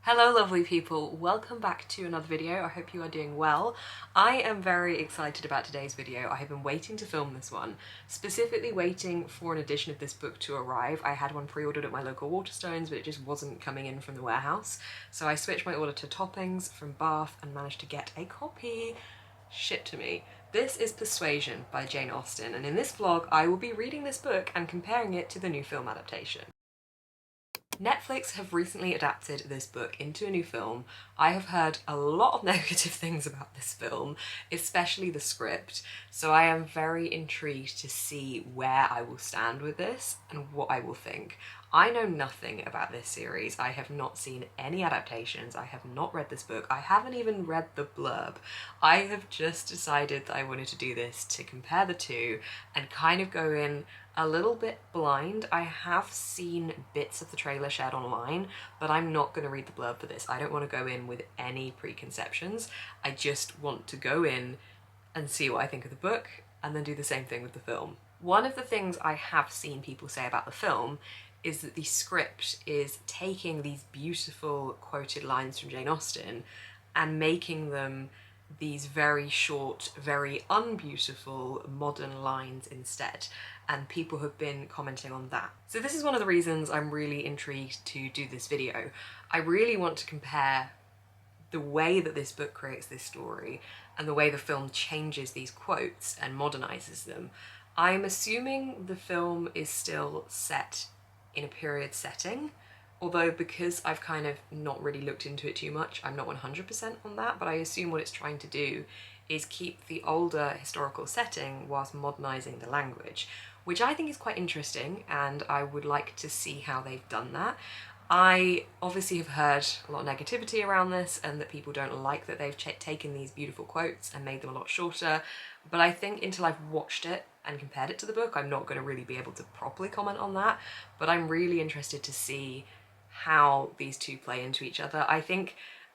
Hello lovely people, welcome back to another video. I hope you are doing well. I am very excited about today's video. I have been waiting to film this one, specifically waiting for an edition of this book to arrive. I had one pre-ordered at my local Waterstones, but it just wasn't coming in from the warehouse. So I switched my order to Toppings from Bath and managed to get a copy shipped to me. This is Persuasion by Jane Austen, and in this vlog I will be reading this book and comparing it to the new film adaptation. Netflix have recently adapted this book into a new film. I have heard a lot of negative things about this film, especially the script, so I am very intrigued to see where I will stand with this and what I will think. I know nothing about this series. I have not seen any adaptations. I have not read this book. I haven't even read the blurb. I have just decided that I wanted to do this to compare the two and kind of go in a little bit blind. I have seen bits of the trailer shared online, but I'm not going to read the blurb for this. I don't want to go in with any preconceptions. I just want to go in and see what I think of the book and then do the same thing with the film. One of the things I have seen people say about the film is that the script is taking these beautiful quoted lines from Jane Austen and making them these very short, very unbeautiful modern lines instead, and people have been commenting on that. So this is one of the reasons I'm really intrigued to do this video. I really want to compare the way that this book creates this story and the way the film changes these quotes and modernizes them. I'm assuming the film is still set in a period setting, although because I've kind of not really looked into it too much, I'm not 100% on that, but I assume what it's trying to do is keep the older historical setting whilst modernising the language, which I think is quite interesting, and I would like to see how they've done that. I obviously have heard a lot of negativity around this and that people don't like that they've taken these beautiful quotes and made them a lot shorter, but I think until I've watched it and compared it to the book, I'm not going to really be able to properly comment on that, but I'm really interested to see how these two play into each other. I think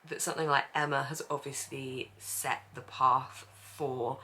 that something like Emma has obviously set the path for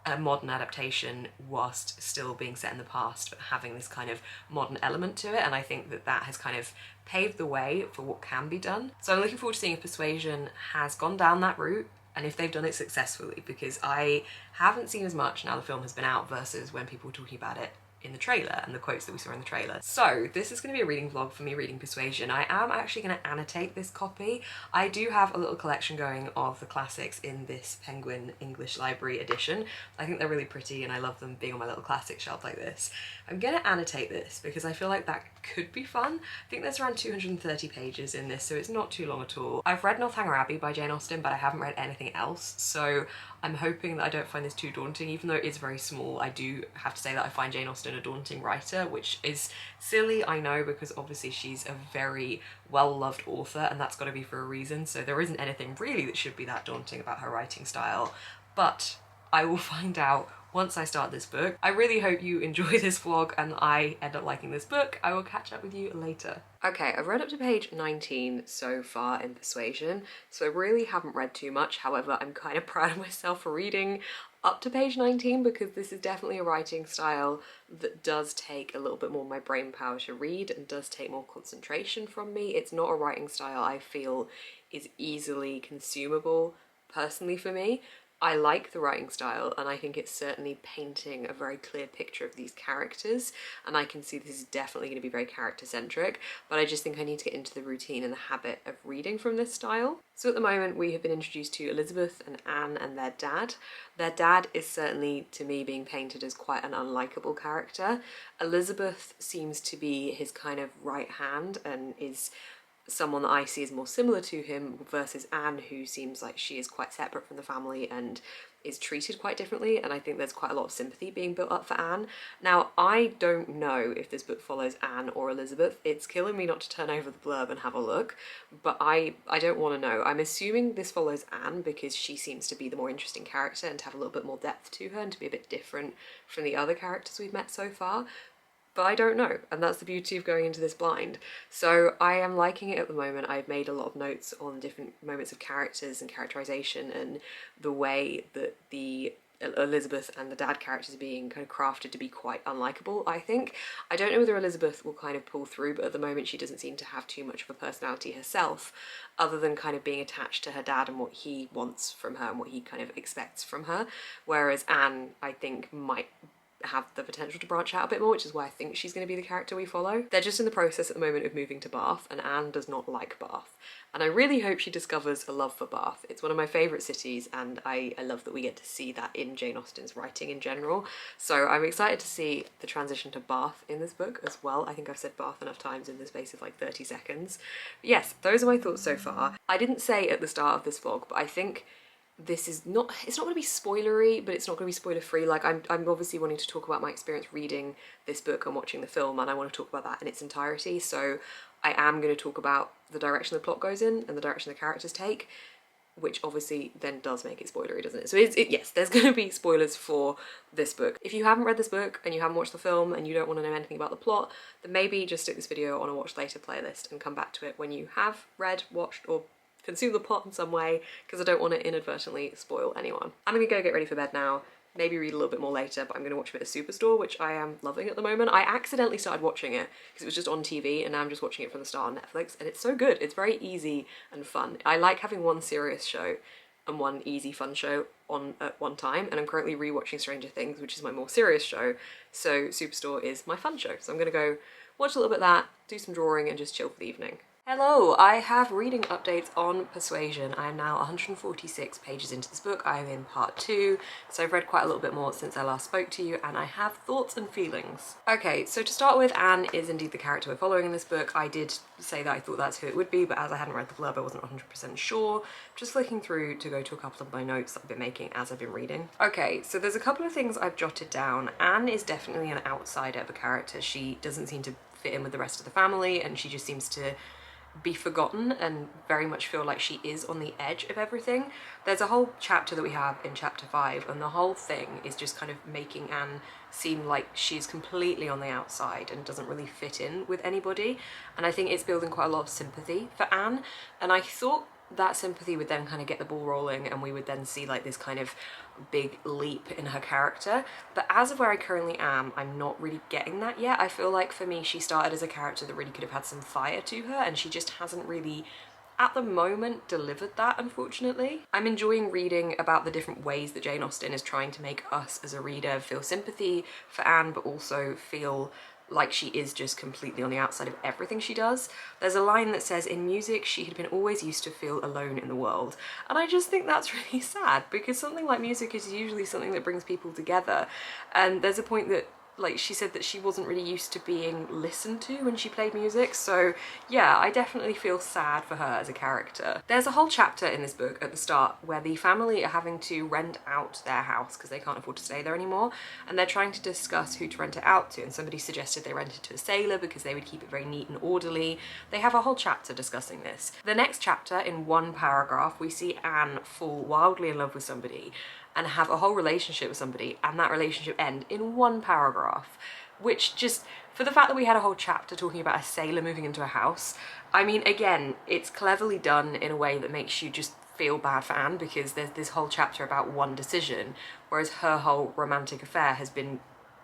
a modern adaptation whilst still being set in the past but having this kind of modern element to it, and I think that that has kind of paved the way for what can be done. So I'm looking forward to seeing if Persuasion has gone down that route and if they've done it successfully, because I haven't seen as much now the film has been out versus when people were talking about it in the trailer and the quotes that we saw in the trailer. So this is going to be a reading vlog for me reading Persuasion. I am actually going to annotate this copy. I do have a little collection going of the classics in this Penguin English Library edition. I think they're really pretty and I love them being on my little classic shelf like this. I'm going to annotate this because I feel like that could be fun. I think there's around 230 pages in this, so it's not too long at all. I've read Northanger Abbey by Jane Austen, but I haven't read anything else, so I'm hoping that I don't find this too daunting. Even though it is very small, I do have to say that I find Jane Austen a daunting writer, which is silly, I know, because obviously she's a very well-loved author and that's got to be for a reason, so there isn't anything really that should be that daunting about her writing style, but I will find out once I start this book. I really hope you enjoy this vlog and I end up liking this book. I will catch up with you later. Okay, I've read up to page 19 so far in Persuasion, so I really haven't read too much. However, I'm kind of proud of myself for reading up to page 19 because this is definitely a writing style that does take a little bit more of my brain power to read and does take more concentration from me. It's not a writing style I feel is easily consumable personally for me. I like the writing style and I think it's certainly painting a very clear picture of these characters, and I can see this is definitely going to be very character centric, but I just think I need to get into the routine and the habit of reading from this style. So at the moment we have been introduced to Elizabeth and Anne and their dad. Their dad is certainly, to me, being painted as quite an unlikable character. Elizabeth seems to be his kind of right hand and is someone that I see as more similar to him, versus Anne, who seems like she is quite separate from the family and is treated quite differently, and I think there's quite a lot of sympathy being built up for Anne. Now, I don't know if this book follows Anne or Elizabeth. It's killing me not to turn over the blurb and have a look, but I don't want to know. I'm assuming this follows Anne because she seems to be the more interesting character and to have a little bit more depth to her and to be a bit different from the other characters we've met so far. But I don't know, and that's the beauty of going into this blind. So I am liking it at the moment. I've made a lot of notes on different moments of characters and characterization and the way that the Elizabeth and the dad characters being kind of crafted to be quite unlikable, I think. I don't know whether Elizabeth will kind of pull through, but at the moment she doesn't seem to have too much of a personality herself, other than kind of being attached to her dad and what he wants from her and what he kind of expects from her. Whereas Anne, I think, might have the potential to branch out a bit more, which is why I think she's going to be the character we follow. They're just in the process at the moment of moving to Bath, and Anne does not like Bath. And I really hope she discovers a love for Bath. It's one of my favourite cities, and I love that we get to see that in Jane Austen's writing in general. So I'm excited to see the transition to Bath in this book as well. I think I've said Bath enough times in the space of like 30 seconds. But yes, those are my thoughts so far. I didn't say at the start of this vlog, but I think this is not, it's not going to be spoilery, but it's not going to be spoiler free. Like I'm obviously wanting to talk about my experience reading this book and watching the film, and I want to talk about that in its entirety. So I am going to talk about the direction the plot goes in and the direction the characters take, which obviously then does make it spoilery, doesn't it? So yes, there's going to be spoilers for this book. If you haven't read this book and you haven't watched the film and you don't want to know anything about the plot, then maybe just stick this video on a watch later playlist and come back to it when you have read, watched, or consume the plot in some way, because I don't want to inadvertently spoil anyone. I'm gonna go get ready for bed now, maybe read a little bit more later, but I'm gonna watch a bit of Superstore, which I am loving at the moment. I accidentally started watching it because it was just on TV, and now I'm just watching it from the start on Netflix, and it's so good. It's very easy and fun. I like having one serious show and one easy fun show on at one time, and I'm currently rewatching Stranger Things, which is my more serious show, so Superstore is my fun show. So I'm gonna go watch a little bit of that, do some drawing, and just chill for the evening. Hello, I have reading updates on Persuasion. I am now 146 pages into this book. I am in part 2, so I've read quite a little bit more since I last spoke to you, and I have thoughts and feelings. Okay, so to start with, Anne is indeed the character we're following in this book. I did say that I thought that's who it would be, but as I hadn't read the blurb, I wasn't 100% sure. Just flicking through to go to a couple of my notes that I've been making as I've been reading. Okay, so there's a couple of things I've jotted down. Anne is definitely an outsider of a character. She doesn't seem to fit in with the rest of the family, and she just seems to be forgotten and very much feel like she is on the edge of everything. There's a whole chapter that we have in chapter 5, and the whole thing is just kind of making Anne seem like she's completely on the outside and doesn't really fit in with anybody, and I think it's building quite a lot of sympathy for Anne, and I thought that sympathy would then kind of get the ball rolling and we would then see like this kind of big leap in her character. But as of where I currently am, I'm not really getting that yet. I feel like for me, she started as a character that really could have had some fire to her, and she just hasn't really at the moment delivered that, unfortunately. I'm enjoying reading about the different ways that Jane Austen is trying to make us as a reader feel sympathy for Anne, but also feel like she is just completely on the outside of everything she does. There's a line that says, in music, she had been always used to feel alone in the world. And I just think that's really sad, because something like music is usually something that brings people together. And there's a point that, like, she said that she wasn't really used to being listened to when she played music, so yeah, I definitely feel sad for her as a character. There's a whole chapter in this book at the start where the family are having to rent out their house because they can't afford to stay there anymore, and they're trying to discuss who to rent it out to, and somebody suggested they rent it to a sailor because they would keep it very neat and orderly. They have a whole chapter discussing this. The next chapter, in one paragraph, we see Anne fall wildly in love with somebody and have a whole relationship with somebody, and that relationship end in one paragraph, which just, for the fact that we had a whole chapter talking about a sailor moving into a house, I mean, again, it's cleverly done in a way that makes you just feel bad for Anne, because there's this whole chapter about one decision, whereas her whole romantic affair has been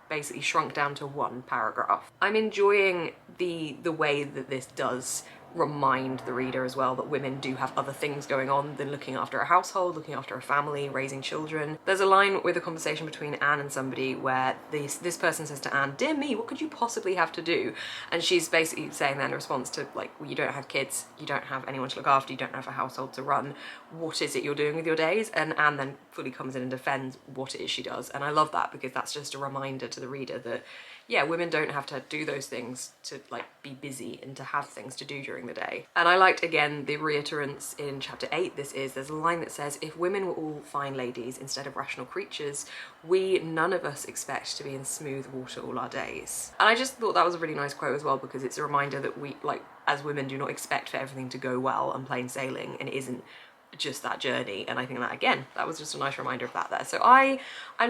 basically shrunk down to one paragraph. I'm enjoying the way that this does remind the reader as well that women do have other things going on than looking after a household, looking after a family, raising children. There's a line with a conversation between Anne and somebody where this person says to Anne, "Dear me, what could you possibly have to do?" And she's basically saying that in response to, like, well, you don't have kids, you don't have anyone to look after, you don't have a household to run, what is it you're doing with your days? And Anne then fully comes in and defends what it is she does, and I love that, because that's just a reminder to the reader that, yeah, women don't have to do those things to, like, be busy and to have things to do during the day. And I liked, again, the reiterance in chapter 8. There's a line that says, "If women were all fine ladies instead of rational creatures, we none of us expect to be in smooth water all our days." And I just thought that was a really nice quote as well, because it's a reminder that we, like, as women, do not expect for everything to go well and plain sailing, and it isn't just that journey. And I think that, again, that was just a nice reminder of that there. So I'm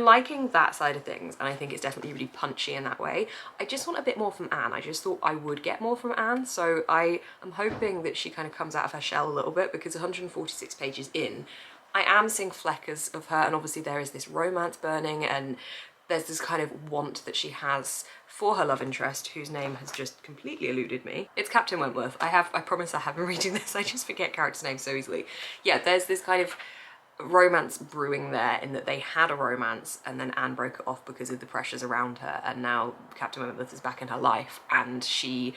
liking that side of things, and I think it's definitely really punchy in that way. I just want a bit more from Anne. I just thought I would get more from Anne, so I am hoping that she kind of comes out of her shell a little bit, because 146 pages in, I am seeing fleckers of her, and obviously there is this romance burning, and there's this kind of want that she has for her love interest, whose name has just completely eluded me. It's Captain Wentworth. I promise I have been reading this, I just forget characters' names so easily. Yeah, there's this kind of romance brewing there, in that they had a romance and then Anne broke it off because of the pressures around her, and now Captain Wentworth is back in her life, and she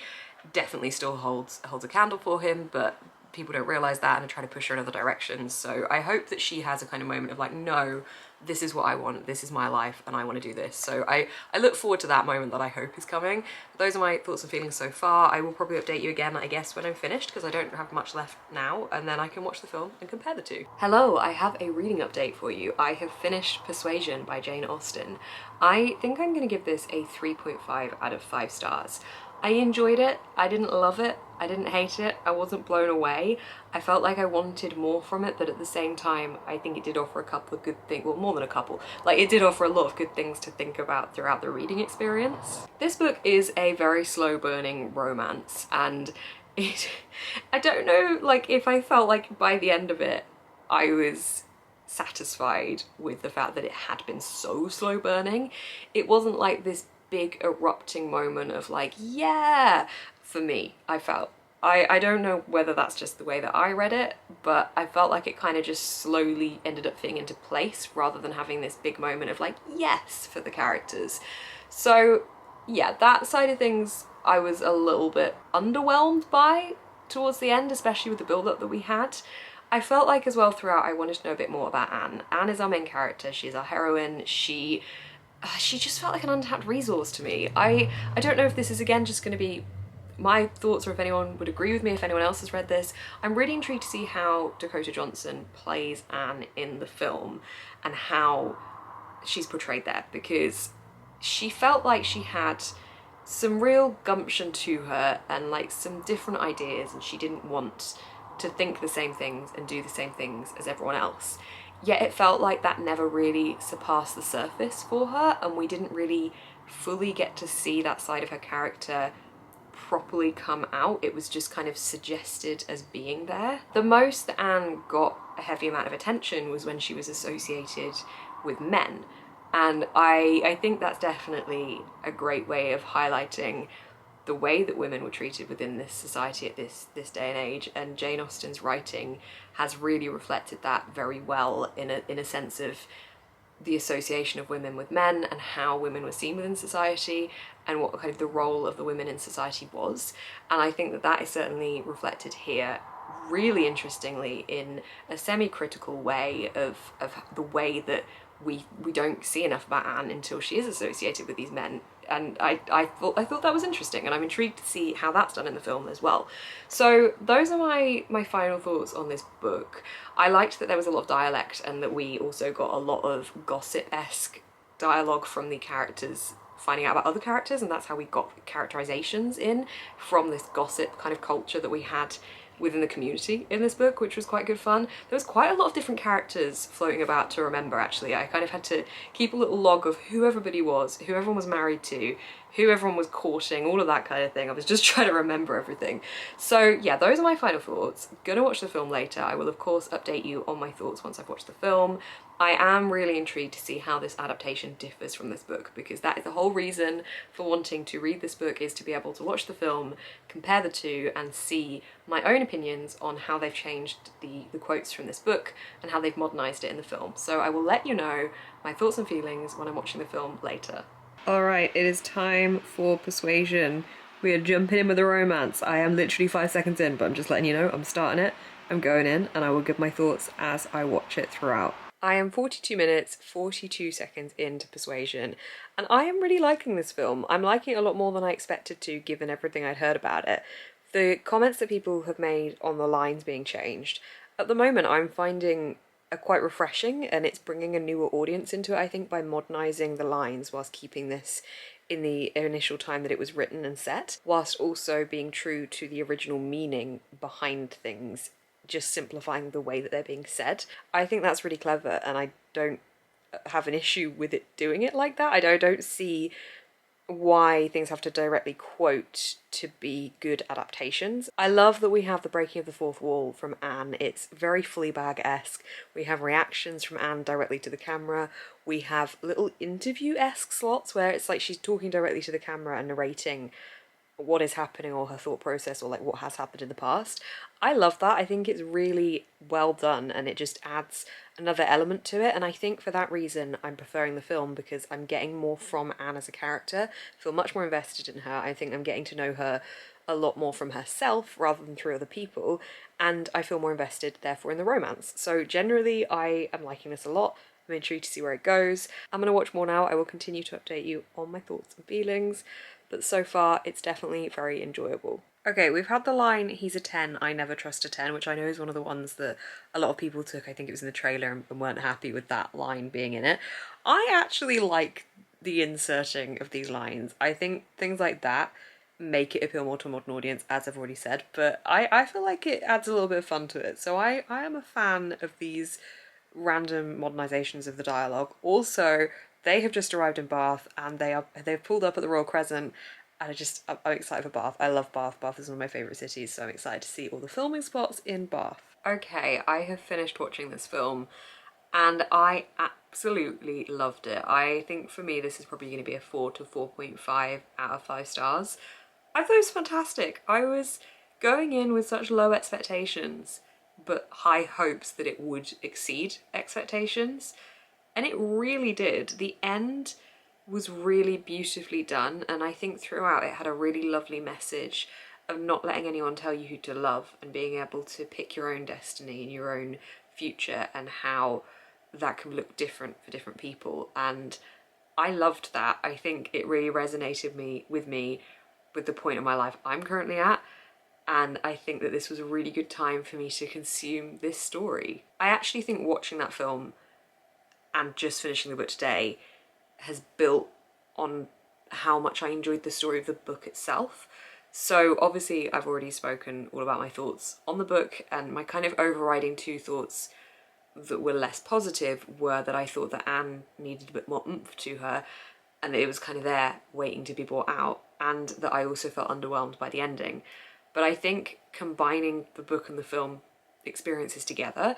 definitely still holds a candle for him, but people don't realise that and are trying to push her in other directions. So I hope that she has a kind of moment of like, no, this is what I want, this is my life, and I want to do this. So I look forward to that moment that I hope is coming. Those are my thoughts and feelings so far. I will probably update you again, I guess, when I'm finished, because I don't have much left now, and then I can watch the film and compare the two. Hello, I have a reading update for you. I have finished Persuasion by Jane Austen. I think I'm going to give this a 3.5 out of 5 stars. I enjoyed it, I didn't love it, I didn't hate it, I wasn't blown away. I felt like I wanted more from it, but at the same time I think it did offer a couple of good things, well, more than a couple. Like, it did offer a lot of good things to think about throughout the reading experience. This book is a very slow burning romance, and I don't know, like, if I felt like by the end of it I was satisfied with the fact that it had been so slow burning. It wasn't like this big erupting moment of like, yeah, for me, I felt. I don't know whether that's just the way that I read it, but I felt like it kind of just slowly ended up fitting into place rather than having this big moment of like, yes, for the characters. So yeah, that side of things I was a little bit underwhelmed by towards the end, especially with the build-up that we had. I felt like as well throughout I wanted to know a bit more about Anne. Anne is our main character, she's our heroine, she just felt like an untapped resource to me. I don't know if this is again just going to be my thoughts or if anyone would agree with me, if anyone else has read this. I'm really intrigued to see how Dakota Johnson plays Anne in the film and how she's portrayed there, because she felt like she had some real gumption to her and like some different ideas, and she didn't want to think the same things and do the same things as everyone else. Yet it felt like that never really surpassed the surface for her, and we didn't really fully get to see that side of her character properly come out. It was just kind of suggested as being there. The most that Anne got a heavy amount of attention was when she was associated with men, and I think that's definitely a great way of highlighting the way that women were treated within this society at this day and age, and Jane Austen's writing has really reflected that very well in a sense of the association of women with men and how women were seen within society and what kind of the role of the women in society was. And I think that that is certainly reflected here really interestingly in a semi-critical way of the way that we don't see enough about Anne until she is associated with these men. And I thought that was interesting, and I'm intrigued to see how that's done in the film as well. So those are my final thoughts on this book. I liked that there was a lot of dialect and that we also got a lot of gossip-esque dialogue from the characters finding out about other characters, and that's how we got characterizations in from this gossip kind of culture that we had within the community in this book, which was quite good fun. There was quite a lot of different characters floating about to remember, actually. I kind of had to keep a little log of who everybody was, who everyone was married to, who everyone was courting, all of that kind of thing. I was just trying to remember everything. So yeah, those are my final thoughts. Gonna watch the film later. I will of course update you on my thoughts once I've watched the film. I am really intrigued to see how this adaptation differs from this book, because that is the whole reason for wanting to read this book, is to be able to watch the film, compare the two, and see my own opinions on how they've changed the quotes from this book and how they've modernised it in the film. So I will let you know my thoughts and feelings when I'm watching the film later. Alright, it is time for Persuasion. We are jumping in with the romance. I am literally 5 seconds in, but I'm just letting you know I'm starting it, I'm going in, and I will give my thoughts as I watch it throughout. I am 42 minutes, 42 seconds into Persuasion, and I am really liking this film. I'm liking it a lot more than I expected to, given everything I'd heard about it. The comments that people have made on the lines being changed, at the moment I'm finding are quite refreshing, and it's bringing a newer audience into it, I think, by modernising the lines whilst keeping this in the initial time that it was written and set, whilst also being true to the original meaning behind things, just simplifying the way that they're being said. I think that's really clever, and I don't have an issue with it doing it like that. I don't see why things have to directly quote to be good adaptations. I love that we have the breaking of the fourth wall from Anne. It's very Fleabag-esque. We have reactions from Anne directly to the camera. We have little interview-esque slots where it's like she's talking directly to the camera and narrating what is happening or her thought process or like what has happened in the past. I love that. I think it's really well done and it just adds another element to it, and I think for that reason I'm preferring the film, because I'm getting more from Anne as a character. I feel much more invested in her. I think I'm getting to know her a lot more from herself rather than through other people, and I feel more invested therefore in the romance. So generally I am liking this a lot. I'm intrigued to see where it goes. I'm going to watch more now. I will continue to update you on my thoughts and feelings, but so far it's definitely very enjoyable. Okay, we've had the line, he's a 10, I never trust a 10, which I know is one of the ones that a lot of people took. I think it was in the trailer and weren't happy with that line being in it. I actually like the inserting of these lines. I think things like that make it appeal more to a modern audience, as I've already said, but I feel like it adds a little bit of fun to it. So I am a fan of these random modernisations of the dialogue. Also, they have just arrived in Bath and they've pulled up at the Royal Crescent, and I'm excited for Bath. I love Bath. Bath is one of my favourite cities, so I'm excited to see all the filming spots in Bath. Okay, I have finished watching this film and I absolutely loved it. I think for me this is probably going to be a 4 to 4.5 out of 5 stars. I thought it was fantastic. I was going in with such low expectations but high hopes that it would exceed expectations, and it really did. The end was really beautifully done, and I think throughout it had a really lovely message of not letting anyone tell you who to love and being able to pick your own destiny and your own future, and how that can look different for different people. And I loved that. I think it really resonated with the point of my life I'm currently at, and I think that this was a really good time for me to consume this story. I actually think watching that film and just finishing the book today has built on how much I enjoyed the story of the book itself. So obviously I've already spoken all about my thoughts on the book, and my kind of overriding two thoughts that were less positive were that I thought that Anne needed a bit more oomph to her and that it was kind of there waiting to be brought out, and that I also felt underwhelmed by the ending. But I think combining the book and the film experiences together,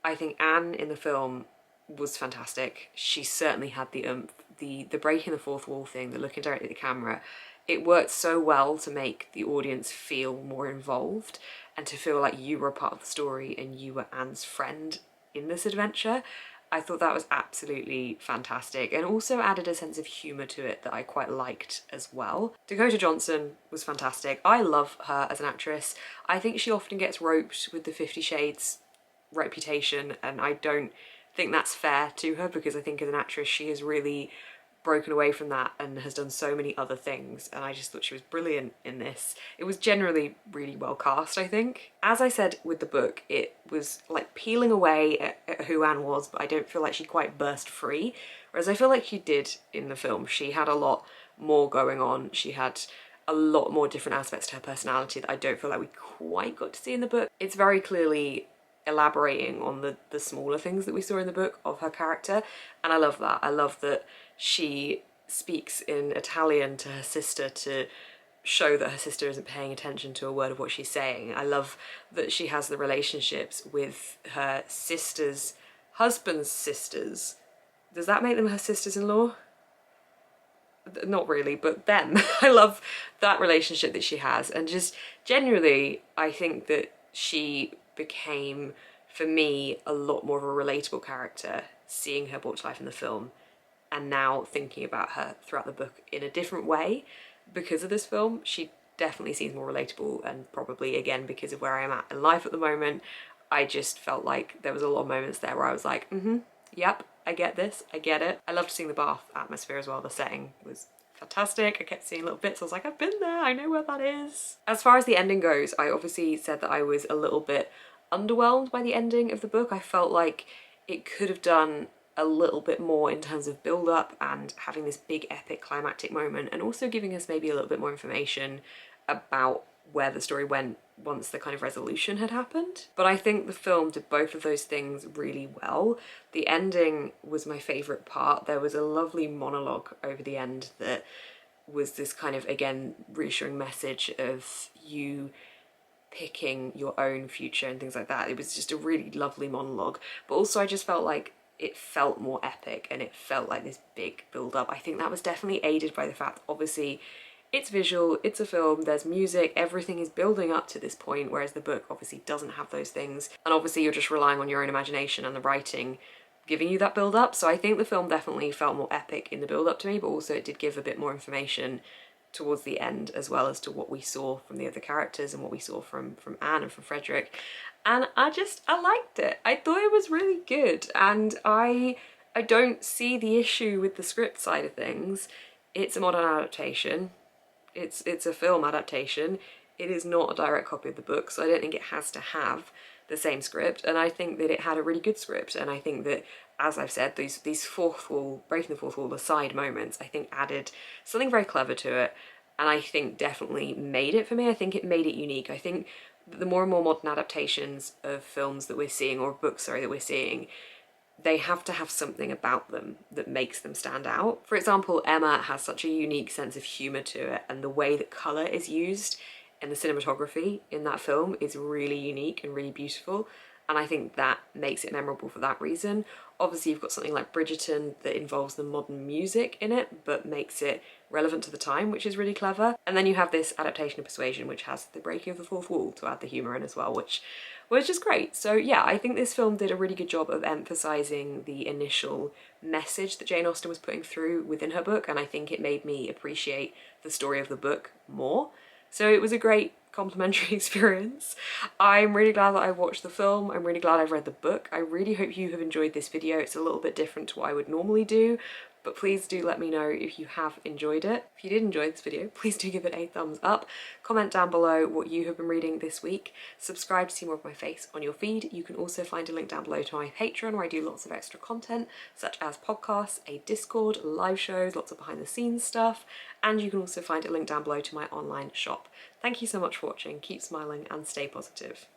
I think Anne in the film was fantastic. She certainly had the oomph. The breaking the fourth wall thing, the looking directly at the camera, it worked so well to make the audience feel more involved and to feel like you were a part of the story and you were Anne's friend in this adventure. I thought that was absolutely fantastic, and also added a sense of humour to it that I quite liked as well. Dakota Johnson was fantastic. I love her as an actress. I think she often gets roped with the 50 Shades reputation, and I don't think that's fair to her, because I think as an actress she has really broken away from that and has done so many other things, and I just thought she was brilliant in this. It was generally really well cast, I think. As I said with the book, it was like peeling away at who Anne was, but I don't feel like she quite burst free, whereas I feel like she did in the film. She had a lot more going on. She had a lot more different aspects to her personality that I don't feel like we quite got to see in the book. It's very clearly elaborating on the smaller things that we saw in the book of her character, and I love that. I love that she speaks in Italian to her sister to show that her sister isn't paying attention to a word of what she's saying. I love that she has the relationships with her sister's husband's sisters. Does that make them her sisters-in-law? Not really, but them. I love that relationship that she has, and just generally I think that she became, for me, a lot more of a relatable character, seeing her brought to life in the film, and now thinking about her throughout the book in a different way because of this film. She definitely seems more relatable, and probably again because of where I am at in life at the moment, I just felt like there was a lot of moments there where I was like, yep, I get this, I get it. I loved seeing the Bath atmosphere as well. The setting was fantastic. I kept seeing little bits. I was like, I've been there, I know where that is. As far as the ending goes, I obviously said that I was a little bit underwhelmed by the ending of the book. I felt like it could have done a little bit more in terms of build up and having this big epic climactic moment, and also giving us maybe a little bit more information about where the story went once the kind of resolution had happened. But I think the film did both of those things really well. The ending was my favourite part. There was a lovely monologue over the end that was this kind of, again, reassuring message of you picking your own future and things like that. It was just a really lovely monologue, but also I just felt like it felt more epic and it felt like this big build up. I think that was definitely aided by the fact, obviously, it's visual, it's a film, there's music, everything is building up to this point, whereas the book obviously doesn't have those things. And obviously you're just relying on your own imagination and the writing giving you that build up. So I think the film definitely felt more epic in the build up to me, but also it did give a bit more information towards the end, as well as to what we saw from the other characters and what we saw from Anne and from Frederick. And I liked it. I thought it was really good, and I don't see the issue with the script side of things. It's a modern adaptation. It's a film adaptation. It is not a direct copy of the book, so I don't think it has to have the same script, and I think that it had a really good script. And I think that, as I've said, these breaking the fourth wall, the side moments, I think added something very clever to it, and I think definitely made it for me. I think it made it unique. I think the more and more modern adaptations of films that we're seeing, or books, sorry, that we're seeing, they have to have something about them that makes them stand out. For example, Emma has such a unique sense of humour to it, and the way that colour is used and the cinematography in that film is really unique and really beautiful, and I think that makes it memorable for that reason. Obviously you've got something like Bridgerton that involves the modern music in it but makes it relevant to the time, which is really clever. And then you have this adaptation of Persuasion, which has the breaking of the fourth wall to add the humour in as well, which was just great. So yeah, I think this film did a really good job of emphasising the initial message that Jane Austen was putting through within her book, and I think it made me appreciate the story of the book more. So it was a great complimentary experience. I'm really glad that I watched the film. I'm really glad I've read the book. I really hope you have enjoyed this video. It's a little bit different to what I would normally do, but please do let me know if you have enjoyed it. If you did enjoy this video, please do give it a thumbs up. Comment down below what you have been reading this week. Subscribe to see more of my face on your feed. You can also find a link down below to my Patreon, where I do lots of extra content, such as podcasts, a Discord, live shows, lots of behind the scenes stuff, and you can also find a link down below to my online shop. Thank you so much for watching. Keep smiling and stay positive.